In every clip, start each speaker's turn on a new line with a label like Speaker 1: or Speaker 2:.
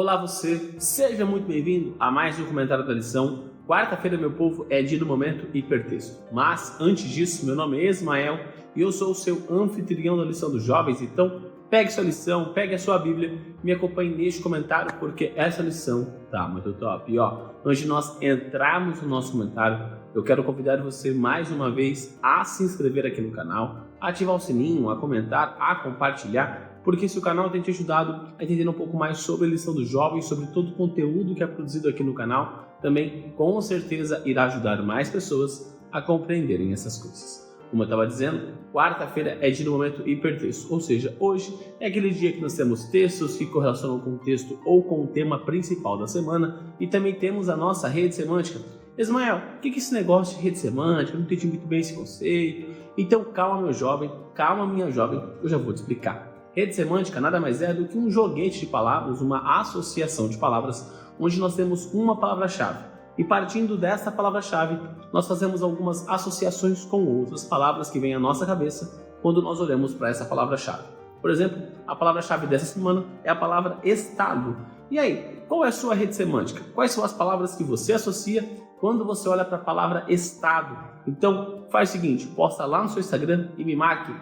Speaker 1: Olá você, seja muito bem-vindo a mais um comentário da lição. Quarta-feira, meu povo, é dia do momento hipertexto. Mas, antes disso, meu nome é Ismael e eu sou o seu anfitrião da lição dos jovens. Então, pegue sua lição, pegue a sua Bíblia e me acompanhe neste comentário, porque essa lição tá muito top. E antes de nós entrarmos no nosso comentário, eu quero convidar você mais uma vez a se inscrever aqui no canal, a ativar o sininho, a comentar, a compartilhar, porque se o canal tem te ajudado a entender um pouco mais sobre a lição dos jovens, sobre todo o conteúdo que é produzido aqui no canal, também com certeza irá ajudar mais pessoas a compreenderem essas coisas. Como eu estava dizendo, quarta-feira é dia do momento hipertexto, ou seja, hoje é aquele dia que nós temos textos que correlacionam com o texto ou com o tema principal da semana, e também temos a nossa rede semântica. Ismael, o que é esse negócio de rede semântica? Eu não entendi muito bem esse conceito. Então calma, meu jovem, calma, minha jovem, eu já vou te explicar. Rede semântica nada mais é do que um joguete de palavras, uma associação de palavras, onde nós temos uma palavra-chave. E partindo dessa palavra-chave, nós fazemos algumas associações com outras palavras que vêm à nossa cabeça quando nós olhamos para essa palavra-chave. Por exemplo, a palavra-chave dessa semana é a palavra estado. E aí, qual é a sua rede semântica? Quais são as palavras que você associa quando você olha para a palavra estado? Então, faz o seguinte, posta lá no seu Instagram e me marque,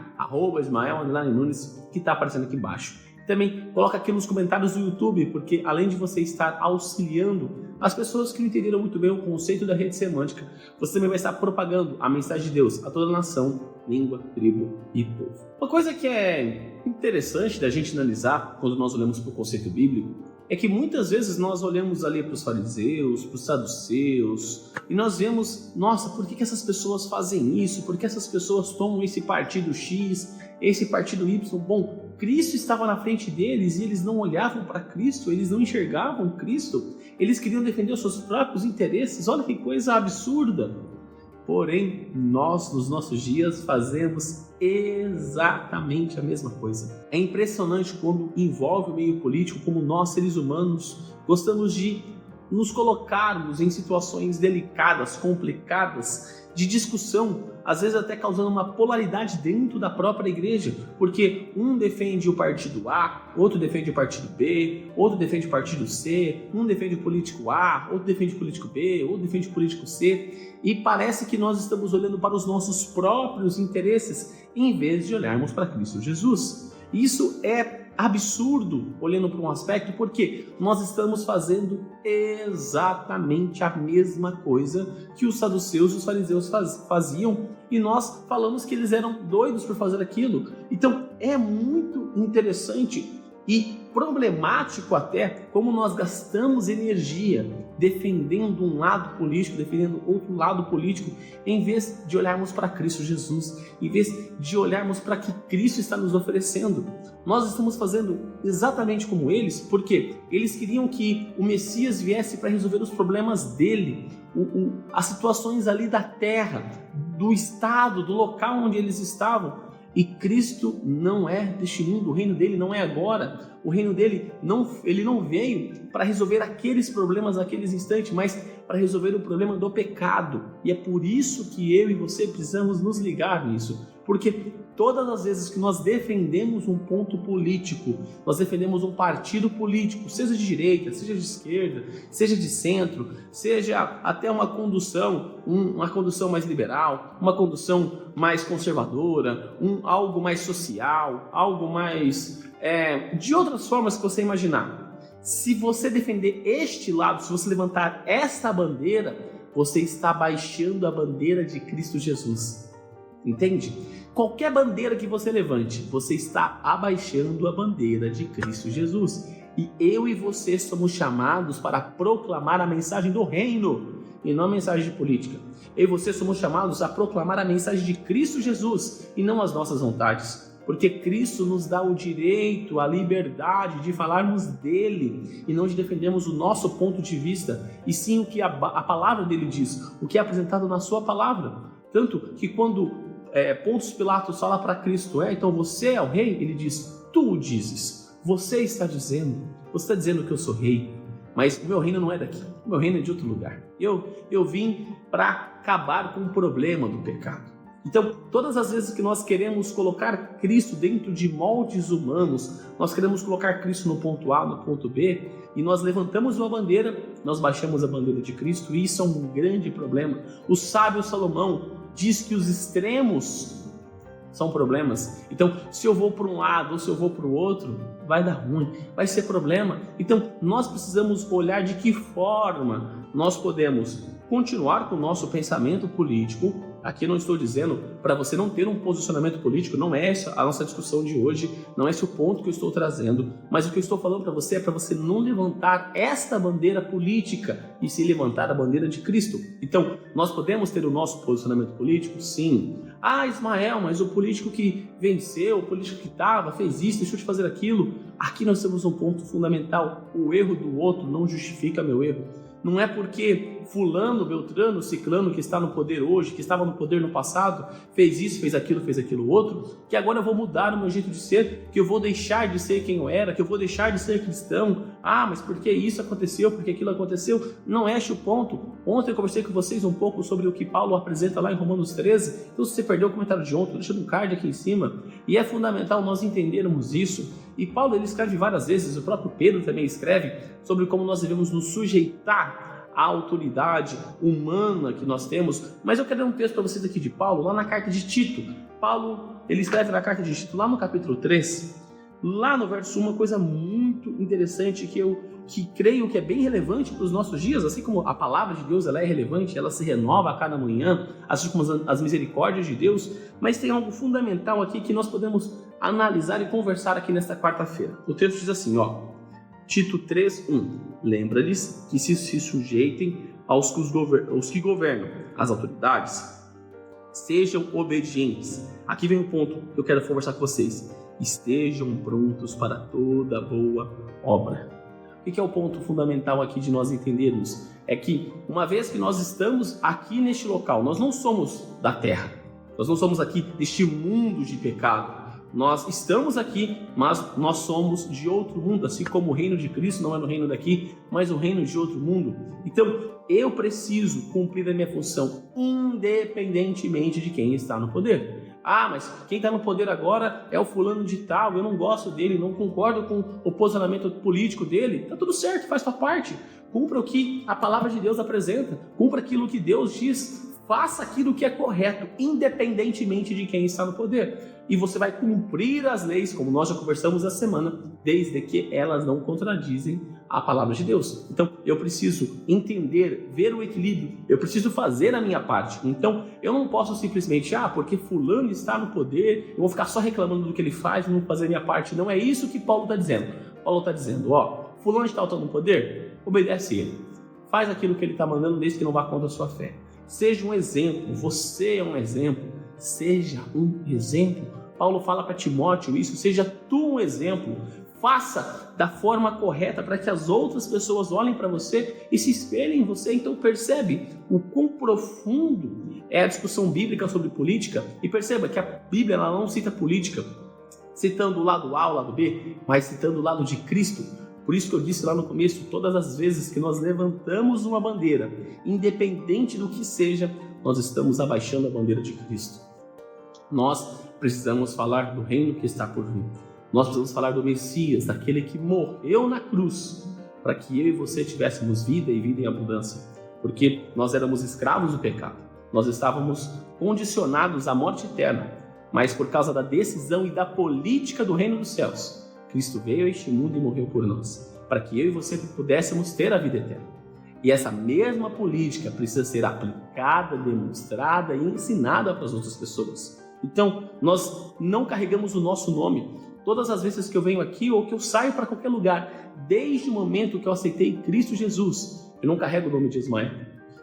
Speaker 1: @Ismael_Nunes, que está aparecendo aqui embaixo. Também coloca aqui nos comentários do YouTube, porque além de você estar auxiliando as pessoas que não entenderam muito bem o conceito da rede semântica, você também vai estar propagando a mensagem de Deus a toda nação, língua, tribo e povo. Uma coisa que é interessante da gente analisar quando nós olhamos para o conceito bíblico é que muitas vezes nós olhamos ali para os fariseus, para os saduceus, e nós vemos, nossa, por que essas pessoas fazem isso? Por que essas pessoas tomam esse partido X, esse partido Y? Bom, Cristo estava na frente deles e eles não olhavam para Cristo, eles não enxergavam Cristo, eles queriam defender os seus próprios interesses. Olha que coisa absurda! Porém, nós, nos nossos dias, fazemos exatamente a mesma coisa. É impressionante quando envolve o meio político, como nós, seres humanos, gostamos de nos colocarmos em situações delicadas, complicadas, de discussão, às vezes até causando uma polaridade dentro da própria igreja, porque um defende o partido A, outro defende o partido B, outro defende o partido C, um defende o político A, outro defende o político B, outro defende o político C, e parece que nós estamos olhando para os nossos próprios interesses em vez de olharmos para Cristo Jesus. Isso é absurdo, olhando para um aspecto, porque nós estamos fazendo exatamente a mesma coisa que os saduceus e os fariseus faziam, e nós falamos que eles eram doidos por fazer aquilo. Então é muito interessante e problemático até como nós gastamos energia defendendo um lado político, defendendo outro lado político, em vez de olharmos para Cristo Jesus, em vez de olharmos para o que Cristo está nos oferecendo. Nós estamos fazendo exatamente como eles, porque eles queriam que o Messias viesse para resolver os problemas dele, as situações ali da terra, do estado, do local onde eles estavam. E Cristo não é deste mundo, o reino dele não é agora, o reino dele ele não veio para resolver aqueles problemas naqueles instantes, mas para resolver o problema do pecado. E é por isso que eu e você precisamos nos ligar nisso, porque todas as vezes que nós defendemos um ponto político, nós defendemos um partido político, seja de direita, seja de esquerda, seja de centro, seja até uma condução mais liberal, uma condução mais conservadora, algo mais social, algo mais de outras formas que você imaginar. Se você defender este lado, se você levantar esta bandeira, você está baixando a bandeira de Cristo Jesus. Entende? Qualquer bandeira que você levante, você está abaixando a bandeira de Cristo Jesus. E eu e você somos chamados para proclamar a mensagem do reino e não a mensagem de política. Eu e você somos chamados a proclamar a mensagem de Cristo Jesus e não as nossas vontades. Porque Cristo nos dá o direito, a liberdade de falarmos dele e não de defendermos o nosso ponto de vista, e sim o que a palavra dele diz, o que é apresentado na sua palavra. Tanto que quando Pôncio Pilatos fala para Cristo, então você é o rei? Ele diz, tu o dizes, você está dizendo que eu sou rei, mas o meu reino não é daqui, o meu reino é de outro lugar. Eu vim para acabar com o problema do pecado. Então, todas as vezes que nós queremos colocar Cristo dentro de moldes humanos, nós queremos colocar Cristo no ponto A, no ponto B, e nós levantamos uma bandeira, nós baixamos a bandeira de Cristo, e isso é um grande problema. O sábio Salomão diz que os extremos são problemas. Então, se eu vou para um lado ou se eu vou para o outro, vai dar ruim, vai ser problema. Então, nós precisamos olhar de que forma nós podemos continuar com o nosso pensamento político. Aqui eu não estou dizendo para você não ter um posicionamento político, não é essa a nossa discussão de hoje, não é esse o ponto que eu estou trazendo, mas o que eu estou falando para você é para você não levantar esta bandeira política e se levantar a bandeira de Cristo. Então, nós podemos ter o nosso posicionamento político? Sim. Ah, Ismael, mas o político que venceu, o político que estava, fez isso, deixou de fazer aquilo. Aqui nós temos um ponto fundamental: o erro do outro não justifica meu erro. Não é porque fulano, beltrano, ciclano que está no poder hoje, que estava no poder no passado, fez isso, fez aquilo outro, que agora eu vou mudar o meu jeito de ser, que eu vou deixar de ser quem eu era, que eu vou deixar de ser cristão. Ah, mas por que isso aconteceu, por que aquilo aconteceu? Não é este o ponto. Ontem eu conversei com vocês um pouco sobre o que Paulo apresenta lá em Romanos 13. Então, se você perdeu o comentário de ontem, deixa um card aqui em cima. E é fundamental nós entendermos isso. E Paulo, ele escreve várias vezes, o próprio Pedro também escreve sobre como nós devemos nos sujeitar à autoridade humana que nós temos. Mas eu quero ler um texto para vocês aqui de Paulo, lá na carta de Tito. Paulo, ele escreve na carta de Tito, lá no capítulo 3, lá no verso 1, uma coisa muito interessante que creio que é bem relevante para os nossos dias, assim como a palavra de Deus ela é relevante, ela se renova a cada manhã, assim como as misericórdias de Deus, mas tem algo fundamental aqui que nós podemos analisar e conversar aqui nesta quarta-feira. O texto diz assim, Tito 3:1, lembra-lhes que se sujeitem aos que governam, as autoridades, sejam obedientes. Aqui vem o ponto que eu quero conversar com vocês. Estejam prontos para toda boa obra. O que é o ponto fundamental aqui de nós entendermos? É que uma vez que nós estamos aqui neste local, nós não somos da terra, nós não somos aqui deste mundo de pecado. Nós estamos aqui, mas nós somos de outro mundo, assim como o reino de Cristo não é no reino daqui, mas o reino de outro mundo. Então, eu preciso cumprir a minha função, independentemente de quem está no poder. Ah, mas quem está no poder agora é o fulano de tal, eu não gosto dele, não concordo com o posicionamento político dele. Tá tudo certo, faz sua parte. Cumpra o que a palavra de Deus apresenta, cumpra aquilo que Deus diz, faça aquilo que é correto, independentemente de quem está no poder. E você vai cumprir as leis, como nós já conversamos essa semana, desde que elas não contradizem a palavra de Deus. Então, eu preciso entender, ver o equilíbrio, eu preciso fazer a minha parte. Então, eu não posso simplesmente, porque fulano está no poder, eu vou ficar só reclamando do que ele faz e não fazer a minha parte. Não é isso que Paulo está dizendo. Paulo está dizendo, fulano está no poder, obedece ele. Faz aquilo que ele está mandando, desde que não vá contra a sua fé. Seja um exemplo, você é um exemplo, seja um exemplo. Paulo fala para Timóteo isso, seja tu um exemplo, faça da forma correta para que as outras pessoas olhem para você e se espelhem em você. Então percebe o quão profundo é a discussão bíblica sobre política, e perceba que a Bíblia ela não cita política citando o lado A, o lado B, mas citando o lado de Cristo. Por isso que eu disse lá no começo, todas as vezes que nós levantamos uma bandeira, independente do que seja, nós estamos abaixando a bandeira de Cristo. Nós precisamos falar do reino que está por vir. Nós precisamos falar do Messias, daquele que morreu na cruz, para que eu e você tivéssemos vida e vida em abundância. Porque nós éramos escravos do pecado. Nós estávamos condicionados à morte eterna. Mas por causa da decisão e da política do reino dos céus, Cristo veio a este mundo e morreu por nós, para que eu e você pudéssemos ter a vida eterna. E essa mesma política precisa ser aplicada, demonstrada e ensinada para as outras pessoas. Então, nós não carregamos o nosso nome. Todas as vezes que eu venho aqui ou que eu saio para qualquer lugar, desde o momento que eu aceitei Cristo Jesus, eu não carrego o nome de Ismael.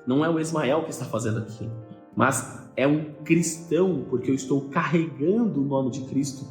Speaker 1: Não é o Ismael que está fazendo aquilo, mas é um cristão, porque eu estou carregando o nome de Cristo.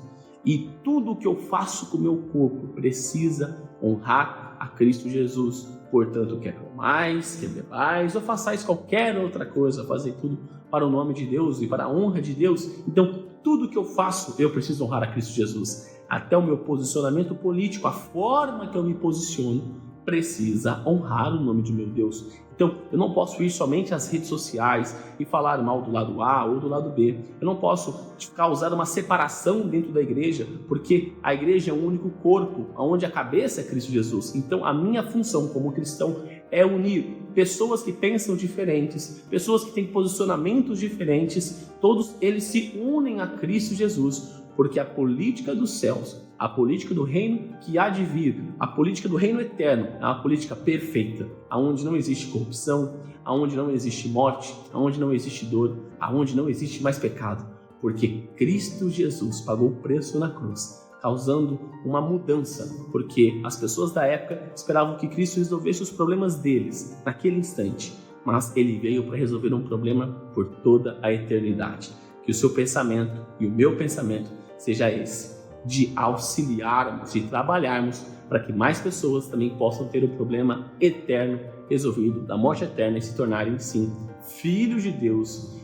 Speaker 1: E tudo o que eu faço com o meu corpo precisa honrar a Cristo Jesus. Portanto, quer comais, quer bebais ou façais qualquer outra coisa, fazer tudo para o nome de Deus e para a honra de Deus. Então, tudo que eu faço, eu preciso honrar a Cristo Jesus. Até o meu posicionamento político, a forma que eu me posiciono, precisa honrar o nome de meu Deus. Então, eu não posso ir somente às redes sociais e falar mal do lado A ou do lado B. Eu não posso causar uma separação dentro da igreja, porque a igreja é um único corpo, onde a cabeça é Cristo Jesus. Então, a minha função como cristão é unir pessoas que pensam diferentes, pessoas que têm posicionamentos diferentes, todos eles se unem a Cristo Jesus, porque a política dos céus, a política do reino que há de vir, a política do reino eterno, é uma política perfeita, onde não existe corrupção, onde não existe morte, onde não existe dor, onde não existe mais pecado, porque Cristo Jesus pagou o preço na cruz, causando uma mudança, porque as pessoas da época esperavam que Cristo resolvesse os problemas deles naquele instante, mas ele veio para resolver um problema por toda a eternidade. Que o seu pensamento e o meu pensamento seja esse, de auxiliarmos, de trabalharmos para que mais pessoas também possam ter o problema eterno resolvido, da morte eterna, e se tornarem, sim, filhos de Deus,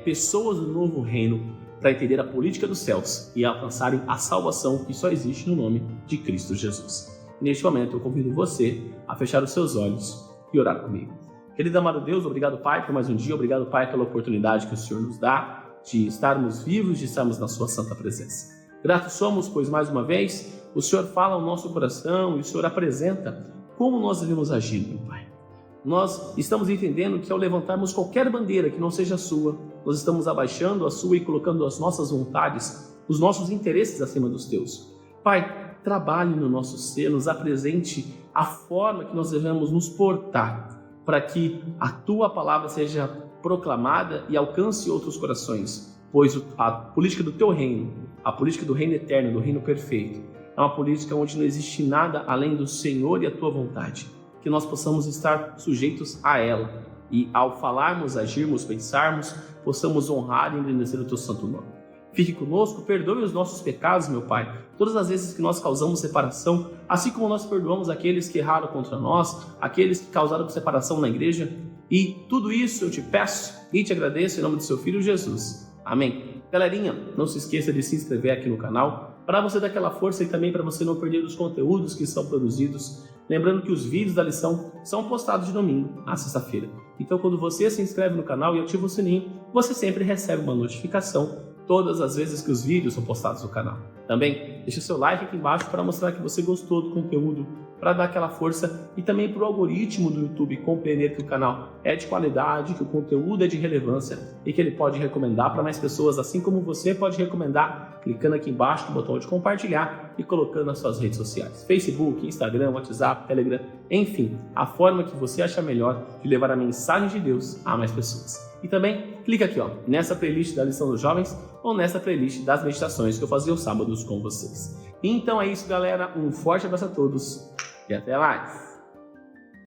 Speaker 1: pessoas do novo reino, para entender a política dos céus e alcançarem a salvação que só existe no nome de Cristo Jesus. E neste momento eu convido você a fechar os seus olhos e orar comigo. Querido amado Deus, obrigado, Pai, por mais um dia, obrigado, Pai, pela oportunidade que o Senhor nos dá de estarmos vivos, de estarmos na sua santa presença. Gratos somos, pois mais uma vez o Senhor fala ao nosso coração e o Senhor apresenta como nós devemos agir, meu Pai. Nós estamos entendendo que ao levantarmos qualquer bandeira que não seja a sua, nós estamos abaixando a sua e colocando as nossas vontades, os nossos interesses acima dos teus. Pai, trabalhe no nosso ser, nos apresente a forma que nós devemos nos portar para que a tua palavra seja proclamada e alcance outros corações, pois a política do teu reino, a política do reino eterno, do reino perfeito, é uma política onde não existe nada além do Senhor e a tua vontade, que nós possamos estar sujeitos a ela e ao falarmos, agirmos, pensarmos, possamos honrar e engrandecer o teu santo nome. Fique conosco, perdoe os nossos pecados, meu Pai, todas as vezes que nós causamos separação, assim como nós perdoamos aqueles que erraram contra nós, aqueles que causaram separação na igreja, e tudo isso eu te peço e te agradeço em nome do seu Filho Jesus. Amém. Galerinha, não se esqueça de se inscrever aqui no canal, para você dar aquela força e também para você não perder os conteúdos que são produzidos. Lembrando que os vídeos da lição são postados de domingo a sexta-feira. Então, quando você se inscreve no canal e ativa o sininho, você sempre recebe uma notificação todas as vezes que os vídeos são postados no canal. Também deixa seu like aqui embaixo para mostrar que você gostou do conteúdo, para dar aquela força e também para o algoritmo do YouTube compreender que o canal é de qualidade, que o conteúdo é de relevância e que ele pode recomendar para mais pessoas, assim como você pode recomendar clicando aqui embaixo no botão de compartilhar e colocando nas suas redes sociais, Facebook, Instagram, WhatsApp, Telegram, enfim, a forma que você achar melhor de levar a mensagem de Deus a mais pessoas. E também clica aqui nessa playlist da lição dos jovens ou nessa playlist das meditações que eu fazia aos sábados com vocês. Então é isso, galera, um forte abraço a todos e até mais!